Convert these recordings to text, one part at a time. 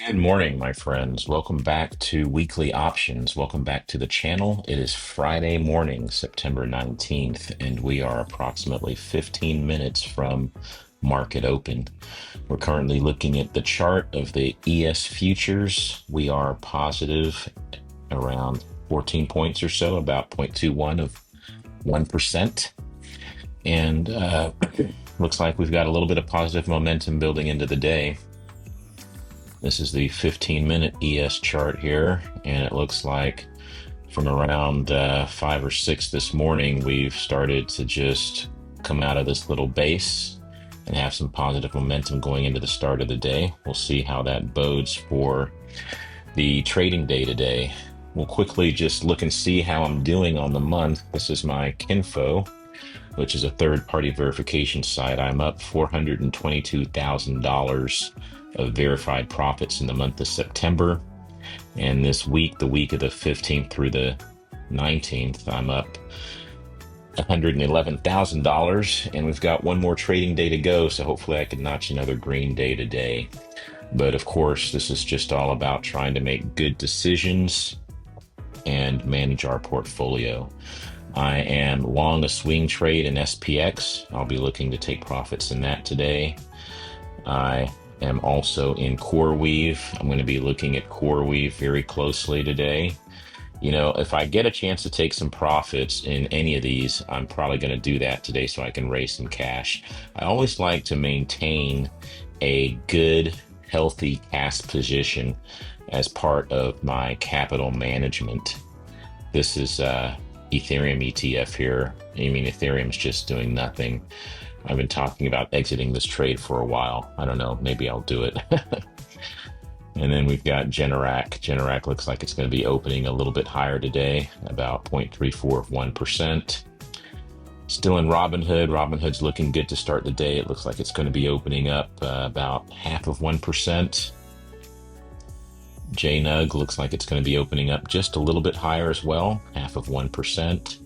Good morning, my friends. Welcome back to Weekly Options. Welcome back to the channel. It is Friday morning, September 19th, and we are approximately 15 minutes from market open. We're currently looking at the chart of the ES futures. We are positive around 14 points or so, about 0.21 of 1%. And looks like we've got a little bit of positive momentum building into the day. This is the 15-minute ES chart here, and it looks like from around 5 or 6 this morning, we've started to just come out of this little base and have some positive momentum going into the start of the day. We'll see how that bodes for the trading day today. We'll quickly just look and see how I'm doing on the month. This is my Kinfo, which is a third-party verification site. I'm up $422,000 of verified profits in the month of September. And this week, the week of the 15th through the 19th, I'm up $111,000, and we've got one more trading day to go, so hopefully I can notch another green day today. But of course, this is just all about trying to make good decisions and manage our portfolio. I am long a swing trade in SPX. I'll be looking to take profits in that today. I am also in CRWV. I'm going to be looking at CRWV very closely today. You know, if I get a chance to take some profits in any of these, I'm probably going to do that today so I can raise some cash. I always like to maintain a good, healthy cash position as part of my capital management. This is Ethereum ETF here. I mean, Ethereum's just doing nothing. I've been talking about exiting this trade for a while. I don't know, maybe I'll do it. And then we've got Generac. Generac looks like it's going to be opening a little bit higher today, about 0.34 of 1%. Still in Robinhood. Robinhood's looking good to start the day. It looks like it's going to be opening up about half of 1%. JNUG looks like it's going to be opening up just a little bit higher as well, half of 1%.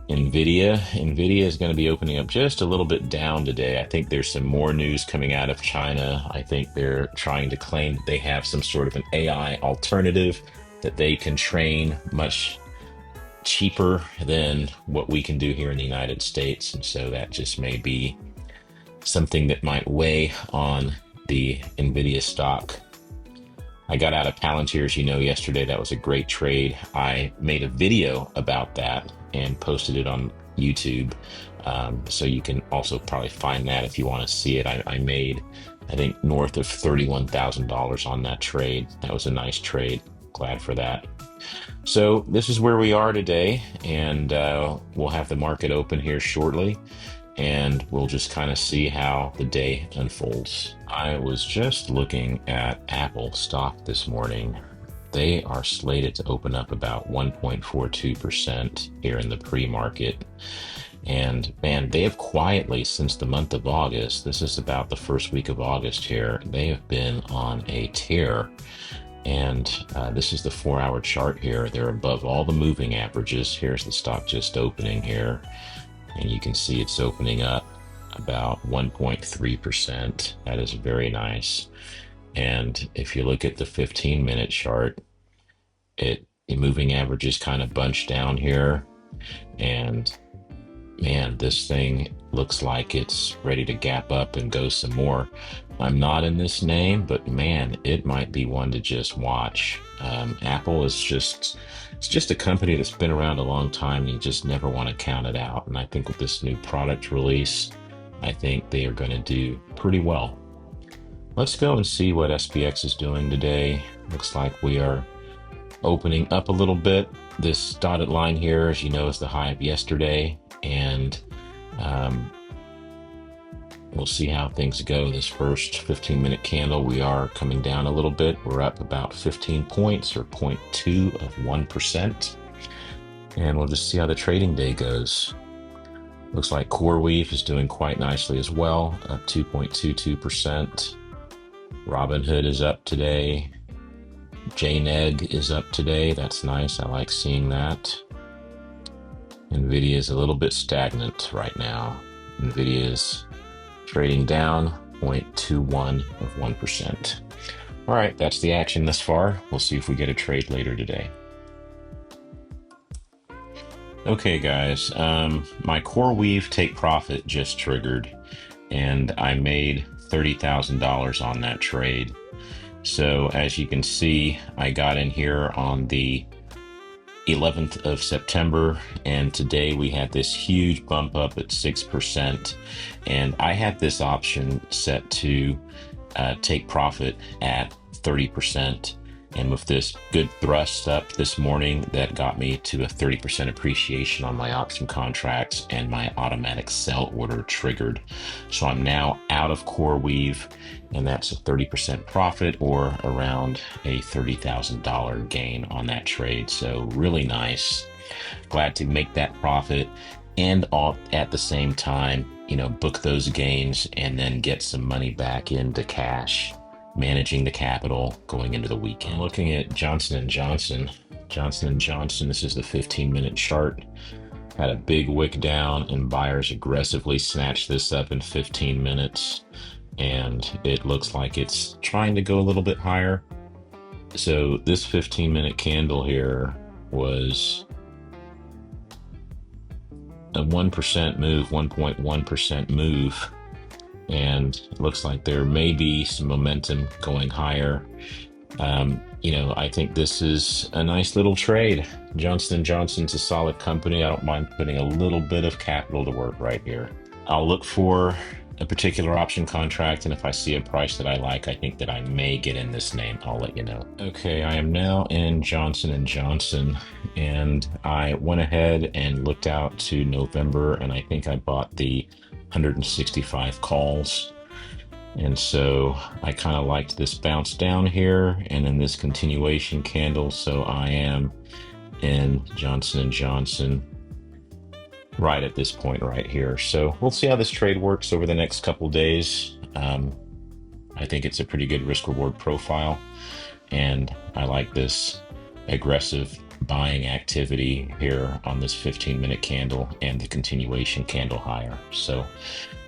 NVIDIA is going to be opening up just a little bit down today. I think there's some more news coming out of China. I think they're trying to claim that they have some sort of an AI alternative that they can train much cheaper than what we can do here in the United States. And so that just may be something that might weigh on the NVIDIA stock. I got out of Palantir, as you know, yesterday. That was a great trade. I made a video about that and posted it on YouTube. So you can also probably find that if you want to see it. I made, I think, north of $31,000 on that trade. That was a nice trade. Glad for that. So this is where we are today, and we'll have the market open here shortly, and we'll just kind of see how the day unfolds. I was just looking at Apple stock this morning. They are slated to open up about 1.42% here in the pre-market. And man, they have quietly, since the month of August, this is about the first week of August here, they have been on a tear. And this is the 4-hour chart here. They're above all the moving averages. Here's the stock just opening here. And you can see it's opening up about 1.3%. That is very nice. And if you look at the 15-minute chart, the moving average is kind of bunched down here. And man, this thing looks like it's ready to gap up and go some more. I'm not in this name, but man, it might be one to just watch. Apple is it's just a company that's been around a long time, and you just never want to count it out. And I think with this new product release, I think they are going to do pretty well. Let's go and see what SPX is doing today. Looks like we are opening up a little bit. This dotted line here, as you know, is the high of yesterday, and we'll see how things go. This first 15-minute candle, we are coming down a little bit. We're up about 15 points, or 0.2 of 1%. And we'll just see how the trading day goes. Looks like CRWV is doing quite nicely as well, up 2.22%. Robinhood is up today. JNEG is up today. That's nice. I like seeing that. NVIDIA is a little bit stagnant right now. NVIDIA is trading down 0.21 of 1%. All right, that's the action thus far. We'll see if we get a trade later today. Okay, guys, my core weave take profit just triggered, and I made $30,000 on that trade. So as you can see, I got in here on the 11th of September, and today we had this huge bump up at 6%, and I had this option set to take profit at 30%. And with this good thrust up this morning, that got me to a 30% appreciation on my option contracts, and my automatic sell order triggered. So I'm now out of core weave, and that's a 30% profit, or around a $30,000 gain on that trade. So really nice. Glad to make that profit, and all at the same time, book those gains and then get some money back into cash, managing the capital going into the weekend. I'm looking at Johnson & Johnson. Johnson & Johnson, this is the 15-minute chart. Had a big wick down, and buyers aggressively snatched this up in 15 minutes. And it looks like it's trying to go a little bit higher. So this 15-minute candle here was a 1% move, 1.1% move, and it looks like there may be some momentum going higher. I think this is a nice little trade. Johnson & Johnson's a solid company. I don't mind putting a little bit of capital to work right here. I'll look for a particular option contract, and if I see a price that I like, I think that I may get in this name, I'll let you know. Okay, I am now in Johnson & Johnson, and I went ahead and looked out to November, and I think I bought the 165 calls. And so I kind of liked this bounce down here and then this continuation candle. So I am in Johnson & Johnson right at this point right here. So we'll see how this trade works over the next couple days. I think it's a pretty good risk reward profile, and I like this aggressive buying activity here on this 15-minute candle and the continuation candle higher. So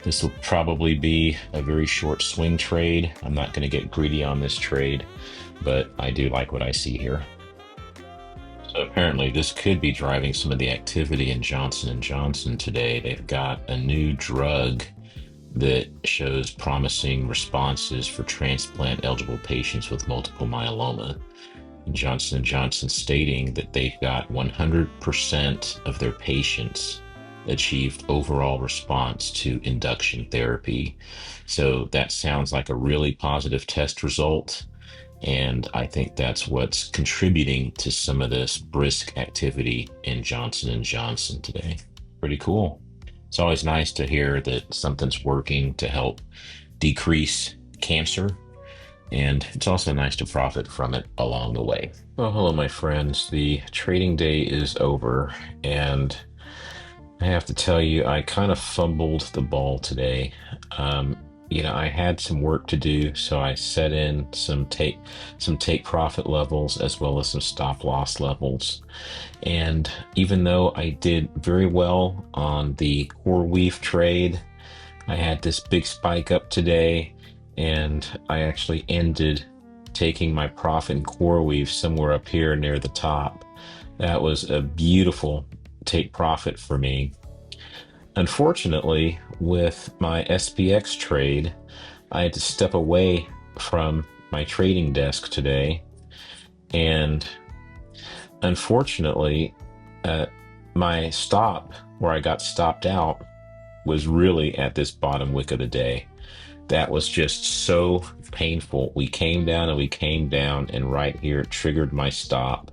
this will probably be a very short swing trade. I'm not going to get greedy on this trade, but I do like what I see here. So apparently this could be driving some of the activity in Johnson & Johnson today. They've got a new drug that shows promising responses for transplant-eligible patients with multiple myeloma. Johnson & Johnson stating that they've got 100% of their patients achieved overall response to induction therapy. So that sounds like a really positive test result, and I think that's what's contributing to some of this brisk activity in Johnson & Johnson today. Pretty cool. It's always nice to hear that something's working to help decrease cancer, and it's also nice to profit from it along the way. Well, hello, my friends. The trading day is over, and I have to tell you, I kind of fumbled the ball today. I had some work to do, so I set in some take profit levels as well as some stop loss levels. And even though I did very well on the core weave trade, I had this big spike up today, and I actually ended taking my profit in core weave somewhere up here near the top. That was a beautiful take profit for me. Unfortunately, with my SPX trade, I had to step away from my trading desk today, and unfortunately, my stop where I got stopped out was really at this bottom wick of the day. That was just so painful. We came down and we came down, and right here it triggered my stop.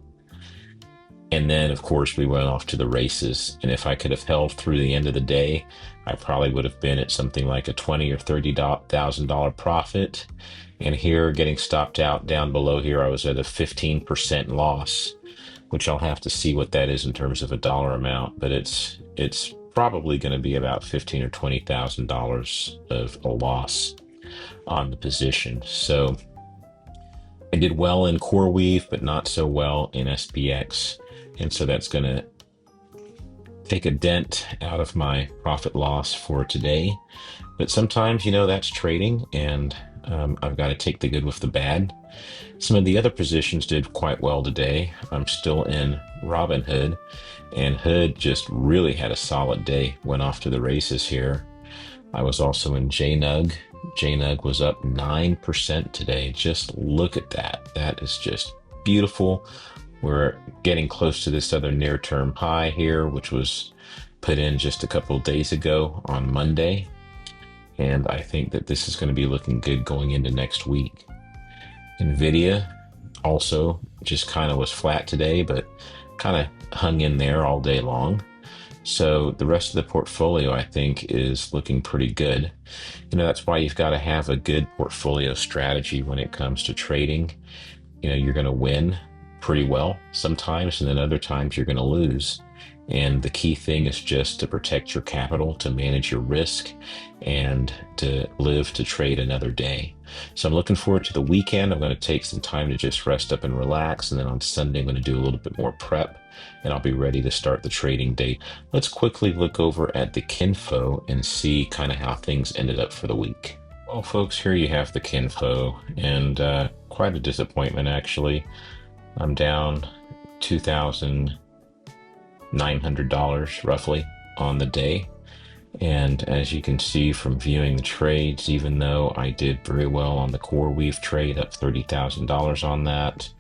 And then, of course, we went off to the races. And if I could have held through the end of the day, I probably would have been at something like a $20,000 or $30,000 profit. And here, getting stopped out down below here, I was at a 15% loss, which I'll have to see what that is in terms of a dollar amount. But it's probably going to be about $15,000 or $20,000 of a loss on the position. So I did well in core weave, but not so well in SPX. And so that's going to take a dent out of my profit loss for today. But sometimes, that's trading, and I've got to take the good with the bad. Some of the other positions did quite well today. I'm still in Robinhood, and Hood just really had a solid day, went off to the races here. I was also in JNUG. JNUG was up 9% today. Just look at that. That is just beautiful. We're getting close to this other near-term high here, which was put in just a couple of days ago on Monday. And I think that this is going to be looking good going into next week. NVIDIA also just kind of was flat today, but kind of hung in there all day long. So the rest of the portfolio, I think, is looking pretty good. That's why you've got to have a good portfolio strategy when it comes to trading. You're going to win pretty well sometimes, and then other times you're going to lose. And the key thing is just to protect your capital, to manage your risk, and to live to trade another day. So I'm looking forward to the weekend. I'm going to take some time to just rest up and relax. And then on Sunday, I'm going to do a little bit more prep, and I'll be ready to start the trading day. Let's quickly look over at the Kinfo and see kind of how things ended up for the week. Well, folks, here you have the Kinfo, and quite a disappointment, actually. I'm down $2,900 roughly on the day. And as you can see from viewing the trades, even though I did very well on the CRWV trade, up $30,000 on that,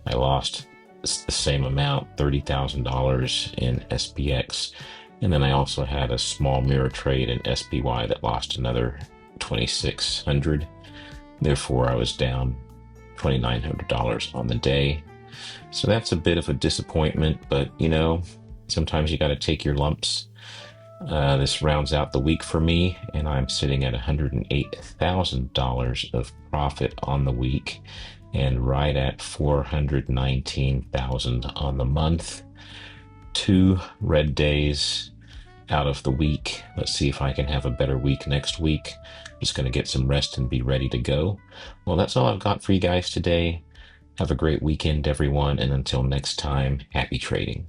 I lost the same amount, $30,000 in SPX. And then I also had a small mirror trade in SPY that lost another 2,600. Therefore, I was down $2,900 on the day. So that's a bit of a disappointment, but sometimes you got to take your lumps. This rounds out the week for me, and I'm sitting at $108,000 of profit on the week and right at $419,000 on the month. 2 red days out of the week. Let's see if I can have a better week next week. Just going to get some rest and be ready to go. Well, that's all I've got for you guys today. Have a great weekend, everyone, and until next time, happy trading.